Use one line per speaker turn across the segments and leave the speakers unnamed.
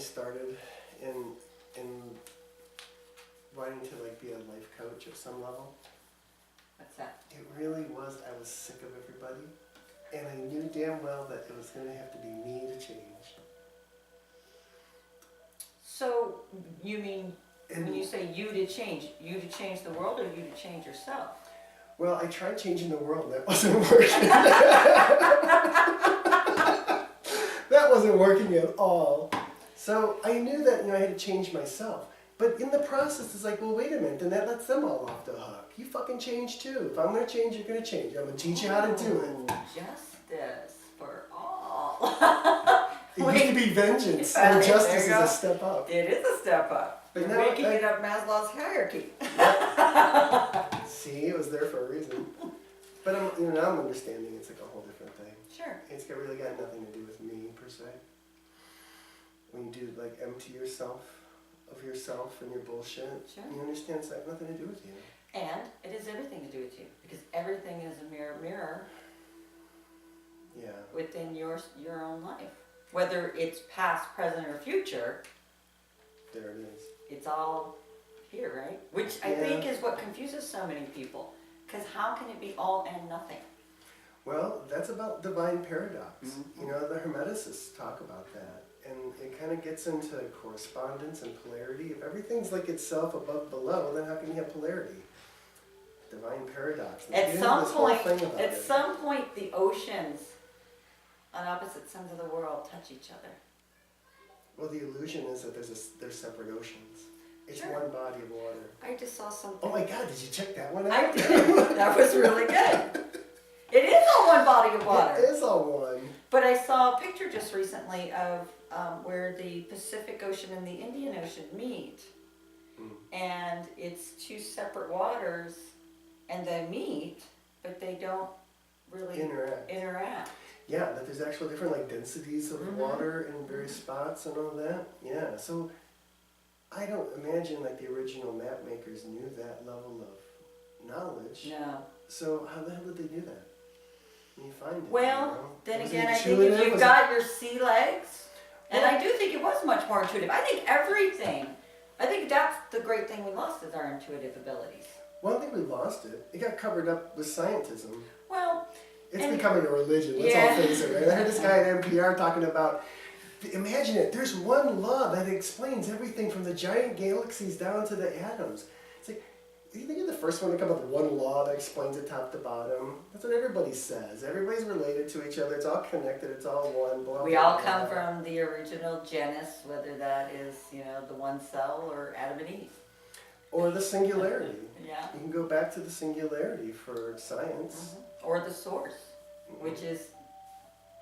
started in wanting to like be a life coach at some level.
What's that?
It really was, I was sick of everybody, and I knew damn well that it was going to have to be me to change.
So, you mean, when you say you to change the world or you to change yourself?
Well, I tried changing the world, and that wasn't working. That wasn't working at all. So I knew that, I had to change myself. But in the process, it's like, well, wait a minute, then that lets them all off the hook. You fucking change too. If I'm going to change, you're going to change. I'm going to teach you how to do it.
Justice for all.
It used to be vengeance, and justice is a step up.
It is a step up.
But
You're
now
making it up Maslow's hierarchy.
See, it was there for a reason. But now I'm understanding it's like a whole different thing.
Sure.
It's really got nothing to do with me, per se. When you do, like, empty yourself of yourself and your bullshit,
sure.
You understand it's got nothing to do with you.
And it has everything to do with you, because everything is a mirror
Yeah.
within your own life. Whether it's past, present, or future,
There it is.
it's all here, right? Which I think is what confuses so many people. Because how can it be all and nothing?
Well, that's about divine paradox.
Mm-hmm.
The Hermeticists talk about that. And it kind of gets into correspondence and polarity. If everything's like itself above, below, then how can you have polarity? Divine paradox.
At some point, the oceans on opposite sides of the world touch each other.
Well, the illusion is that there's separate oceans. It's
sure.
one body of water.
I just saw something.
Oh my God, did you check that one out?
I did. That was really good. It is all one body of water.
It is all one.
But I saw a picture just recently of where the Pacific Ocean and the Indian Ocean meet. And it's two separate waters, and they meet, but they don't really interact.
Yeah, that there's actually different like densities of water in various spots and all that. Yeah, so I don't imagine like the original map makers knew that level of knowledge.
No.
So how the hell did they do that? When you find it.
Well, then again, I think if you've got your sea legs, and I do think it was much more intuitive. I think that's the great thing we lost is our intuitive abilities.
Well, I think we lost it. It got covered up with scientism.
Well,
it's becoming a religion, let's all face it, right? I heard this guy at NPR talking about, imagine it, there's one law that explains everything from the giant galaxies down to the atoms. It's like, you think you're the first one to come up with one law that explains it top to bottom? That's what everybody says. Everybody's related to each other, it's all connected, it's all one, blah, blah,
we all
blah.
come from the original genus, whether that is, the one cell or Adam and Eve.
Or the singularity.
Yeah.
You can go back to the singularity for science.
Or the source, which is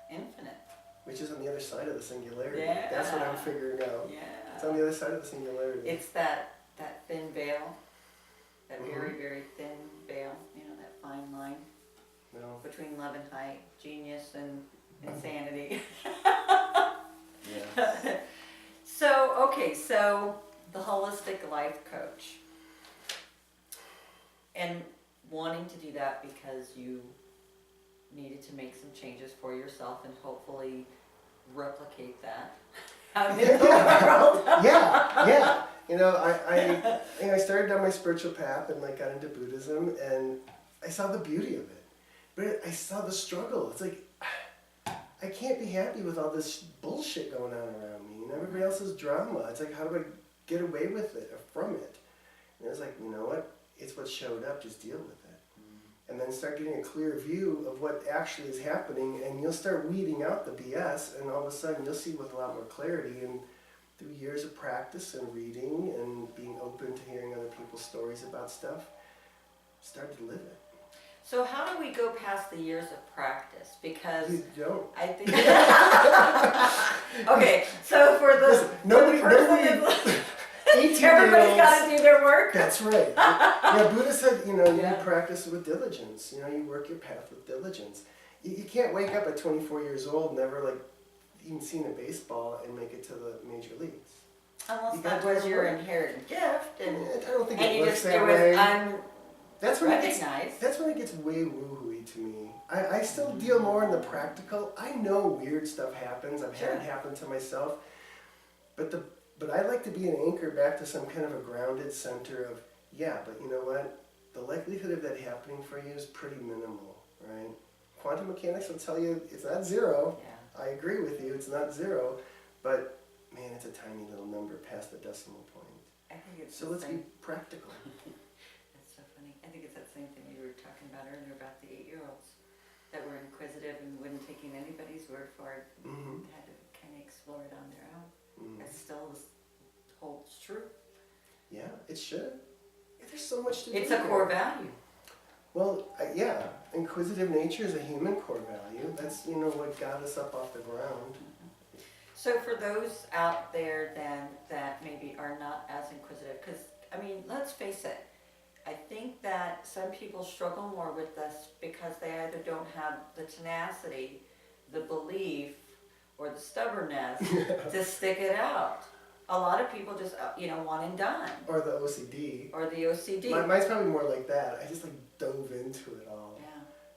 infinite.
Which is on the other side of the singularity.
Yeah.
That's what I'm figuring out.
Yeah.
It's on the other side of the singularity.
It's that thin veil, that very, very thin veil, that fine line between love and height, genius and insanity.
Yeah.
So the holistic life coach. And wanting to do that because you needed to make some changes for yourself and hopefully replicate that out in the world.
Yeah. I started down my spiritual path and got into Buddhism, and I saw the beauty of it. But I saw the struggle. It's like, I can't be happy with all this bullshit going on around me and everybody else's drama. It's like, how do I get away with it or from it? And I was like, you know what? It's what showed up, just deal with it. And then start getting a clear view of what actually is happening, and you'll start weeding out the BS, and all of a sudden you'll see with a lot more clarity, and through years of practice and reading and being open to hearing other people's stories about stuff, start to live it.
So how do we go past the years of practice? Because
You don't.
I think okay, so for the
Nobody
18-year-olds, everybody's got to do their work.
That's right. Yeah, Buddha said, you practice with diligence. You work your path with diligence. You can't wake up at 24 years old, never even seen a baseball and make it to the major leagues.
Unless that was your inherent gift, and
I don't think
and
it
you
works
just
that
do
way.
it
That's when
unrecognized.
That's when it gets way woo-hooey to me. I still deal more in the practical. I know weird stuff happens. I've had it happen to myself. But I like to be an anchor back to some kind of a grounded center of, yeah, but you know what? The likelihood of that happening for you is pretty minimal, right? Quantum mechanics will tell you it's not zero.
Yeah.
I agree with you, it's not zero, but man, it's a tiny little number past the decimal point.
I think it's
So let's be practical.
That's so funny. I think it's that same thing you were talking about earlier about the 8-year-olds that were inquisitive and wouldn't take anybody's word for it.
Mm-hmm.
Had to kind of explore it on their own.
Mm-hmm.
That still holds true.
Yeah, it should. There's so much to do.
It's a core value.
Well, yeah, inquisitive nature is a human core value. That's, you know, what got us up off the ground.
So for those out there then that maybe are not as inquisitive, because, I mean, let's face it, I think that some people struggle more with this because they either don't have the tenacity, the belief, or the stubbornness to stick it out. A lot of people just, one and done.
Or the OCD.
Or the OCD.
Mine's probably more like that. I just like dove into it all.
Yeah.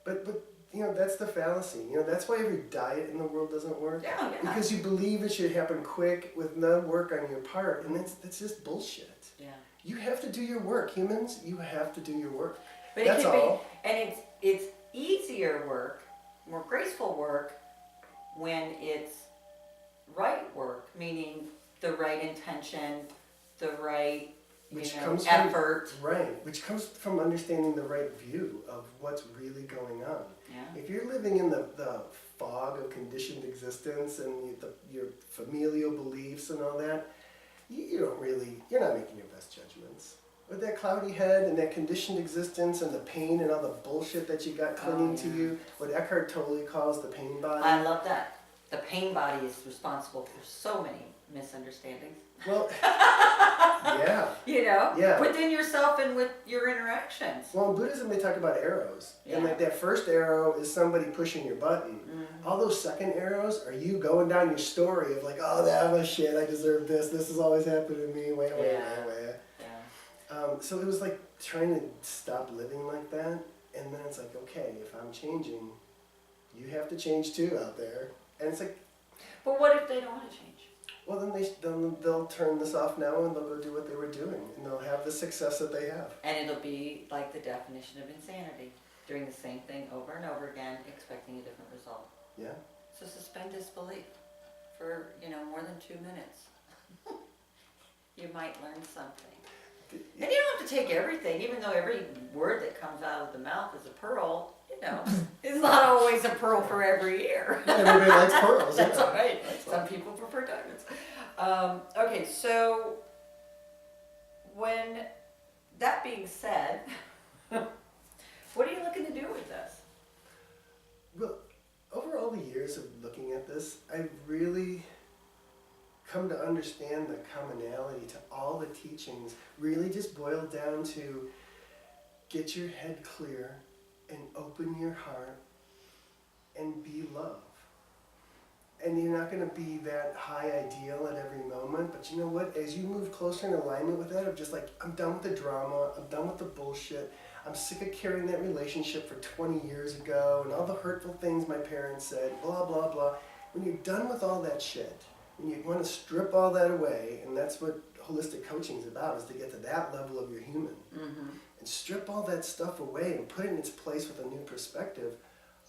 But you know, that's the fallacy. You know, that's why every diet in the world doesn't work.
Yeah.
Because you believe it should happen quick with no work on your part, and that's just bullshit.
Yeah.
You have to do your work, humans. You have to do your work.
But
That's
it can
all.
be, and it's easier work, more graceful work, when it's right work, meaning the right intention, the right effort.
Which comes from understanding the right view of what's really going on.
Yeah.
If you're living in the fog of conditioned existence and your familial beliefs and all that, you're not making your best judgments. With that cloudy head and that conditioned existence and the pain and all the bullshit that you got clinging to you, what Eckhart Tolle calls the pain body.
I love that. The pain body is responsible for so many misunderstandings.
Well, yeah. Yeah.
Within yourself and with your interactions.
Well, in Buddhism they talk about arrows.
Yeah.
And that first arrow is somebody pushing your button.
Mm-hmm.
All those second arrows are you going down your story of like, oh, that was shit, I deserve this has always happened to me, wait.
Yeah.
So it was like trying to stop living like that, and then it's like, okay, if I'm changing, you have to change too out there. And it's like,
but what if they don't want to change?
well, then they'll turn this off now and they'll go do what they were doing, and they'll have the success that they have.
And it'll be like the definition of insanity, doing the same thing over and over again, expecting a different result.
Yeah.
So suspend disbelief for, more than 2 minutes. You might learn something. And you don't have to take everything, even though every word that comes out of the mouth is a pearl, it's not always a pearl for every ear.
Everybody likes pearls.
That's
yeah.
right.
That's
Some people prefer diamonds. Okay, so when that being said, what are you looking to do with this?
Well, over all the years of looking at this, I've really come to understand the commonality to all the teachings really just boil down to get your head clear and open your heart and be love. And you're not going to be that high ideal at every moment, but you know what? As you move closer in alignment with that, of just like, I'm done with the drama, I'm done with the bullshit, I'm sick of carrying that relationship for 20 years ago and all the hurtful things my parents said, blah, blah, blah. When you're done with all that shit, and you want to strip all that away, and that's what holistic coaching is about, is to get to that level of your human.
Mm-hmm.
And strip all that stuff away and put it in its place with a new perspective,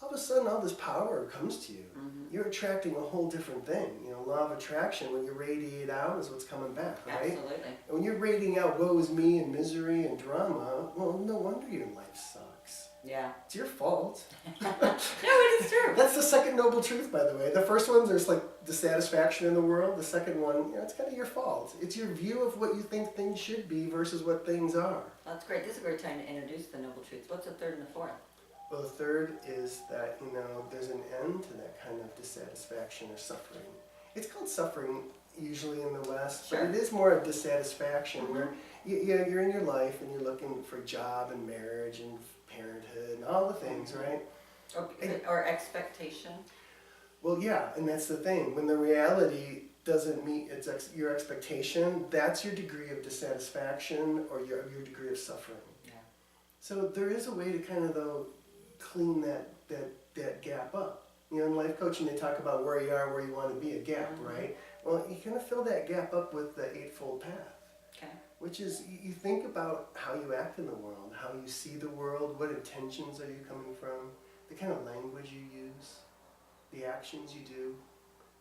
all of a sudden all this power comes to you.
Mm-hmm.
You're attracting a whole different thing. Law of attraction, when you radiate out is what's coming back, right?
Absolutely.
And when you're radiating out woe is me and misery and drama, well, no wonder your life sucks.
Yeah.
It's your fault.
No, it is true.
That's the second noble truth, by the way. The first one, there's like dissatisfaction in the world. The second one, it's kind of your fault. It's your view of what you think things should be versus what things are.
That's great. This is a great time to introduce the noble truths. What's the third and the fourth?
Well, the third is that, there's an end to that kind of dissatisfaction or suffering. It's called suffering usually in the West,
Sure.
but it is more of dissatisfaction where you're in your life and you're looking for job and marriage and parenthood and all the things, right?
Or expectation.
Well, yeah, and that's the thing. When the reality doesn't meet your expectation, that's your degree of dissatisfaction or your degree of suffering.
Yeah.
So there is a way to kind of, though, clean that gap up. In life coaching, they talk about where you are, where you want to be, a gap, right? Well, you kind of fill that gap up with the Eightfold Path,
Okay.
which is you think about how you act in the world, how you see the world, what intentions are you coming from, the kind of language you use, the actions you do,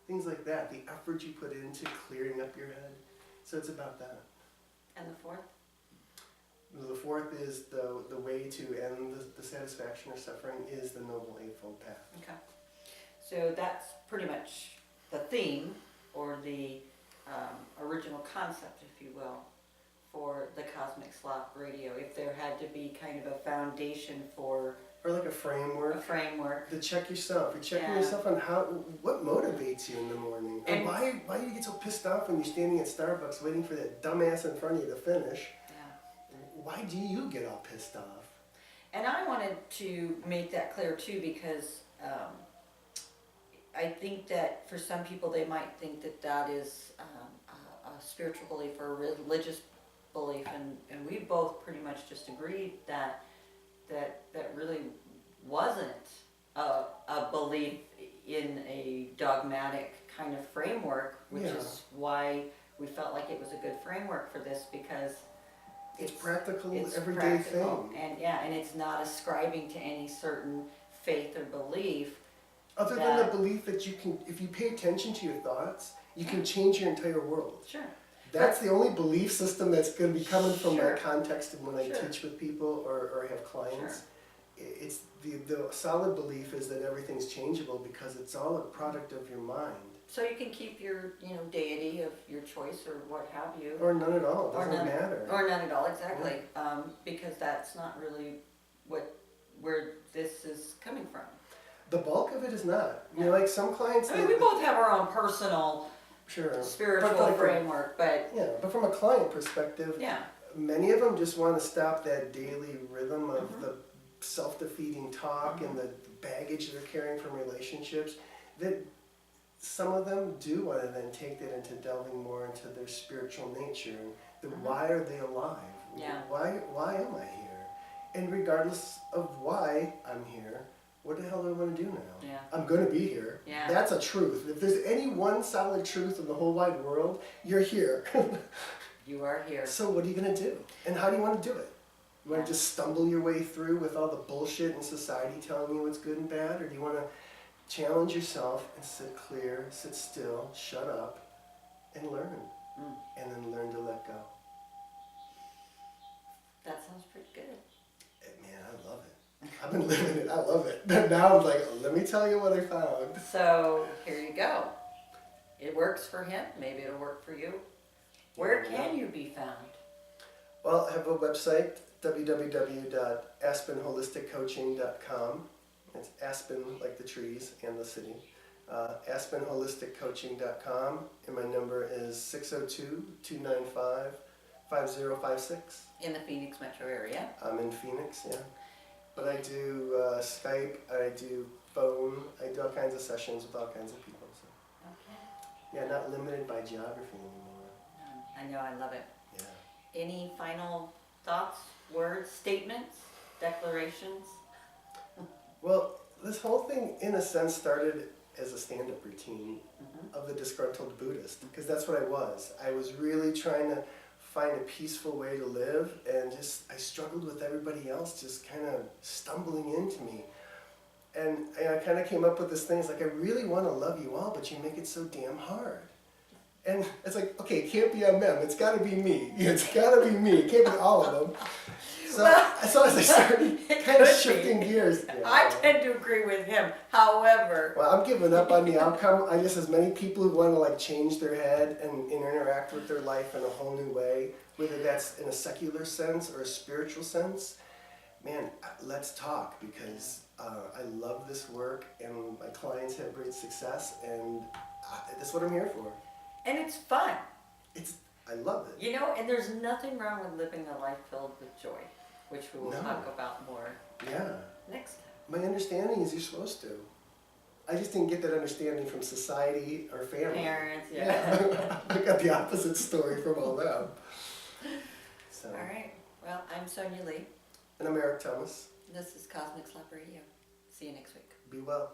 things like that, the effort you put into clearing up your head. So it's about that.
And the fourth?
The fourth is the way to end the satisfaction or suffering is the Noble Eightfold Path.
Okay. So that's pretty much the theme, or the original concept, if you will, for the Cosmic Slop Radio. If there had to be kind of a foundation for
Or like a framework. To check yourself. You're checking yourself on what motivates you in the morning. And why do you get so pissed off when you're standing at Starbucks waiting for that dumbass in front of you to finish?
Yeah.
Why do you get all pissed off?
And I wanted to make that clear too, because I think that for some people they might think that that is a spiritual belief or a religious belief, and we both pretty much just agreed that really wasn't a belief in a dogmatic kind of framework, which is why we felt like it was a good framework for this, because
it's practical, everyday
practical,
thing.
And it's not ascribing to any certain faith or belief.
Other than the belief that you can, if you pay attention to your thoughts, you can change your entire world.
Sure.
That's the only belief system that's going to be coming from my context and when I teach with people or have clients. It's the solid belief is that everything's changeable because it's all a product of your mind.
So you can keep your deity of your choice or what have you.
Or none at all. It doesn't matter.
Or none at all, exactly. Because that's not really where this is coming from.
The bulk of it is not. You know, like some clients...
I mean, we both have our own personal spiritual framework, but...
Yeah, but from a client perspective, many of them just want to stop that daily rhythm of the self-defeating talk and the baggage they're carrying from relationships. That some of them do want to then take that into delving more into their spiritual nature. And why are they alive?
Yeah.
Why am I here? And regardless of why I'm here, what the hell do I want to do now?
Yeah.
I'm going to be here.
Yeah.
That's a truth. If there's any one solid truth in the whole wide world, you're here.
You are here.
So what are you going to do? And how do you want to do it? You want to just stumble your way through with all the bullshit in society telling you what's good and bad? Or do you want to challenge yourself and sit clear, sit still, shut up, and learn? And then learn to let go.
That sounds pretty good.
Man, I love it. I've been living it. I love it. Now I'm like, let me tell you what I found.
So here you go. It works for him. Maybe it'll work for you. Where can you be found?
Well, I have a website, www.aspenholisticcoaching.com. It's Aspen, like the trees and the city. AspenHolisticCoaching.com. And my number is 602-295-5056.
In the Phoenix metro area?
I'm in Phoenix, yeah. But I do Skype, I do phone, I do all kinds of sessions with all kinds of people. So.
Okay.
Yeah, not limited by geography anymore.
I know, I love it.
Yeah.
Any final thoughts, words, statements, declarations?
Well, this whole thing, in a sense, started as a stand-up routine of the disgruntled Buddhist, because that's what I was. I was really trying to find a peaceful way to live, and I struggled with everybody else just kind of stumbling into me. And I kind of came up with this thing, it's like, I really want to love you all, but you make it so damn hard. And it's like, okay, it can't be on them, it's got to be me. It's got to be me, it can't be all of them. So as I started kind of shifting gears. Yeah,
I tend to agree with him, however.
Well, I'm giving up on the outcome. I just, as many people who want to like change their head and interact with their life in a whole new way, whether that's in a secular sense or a spiritual sense, man, let's talk, because I love this work and my clients have great success, and that's what I'm here for. And
it's fun.
I love it.
You know, and there's nothing wrong with living a life filled with joy, which we will talk about more next time.
My understanding is you're supposed to. I just didn't get that understanding from society or family.
Parents,
I got the opposite story from all them. So.
All right. Well, I'm Sonia Lee.
And I'm EricThomas.
This is Cosmic Slop Radio. See you next week.
Be well.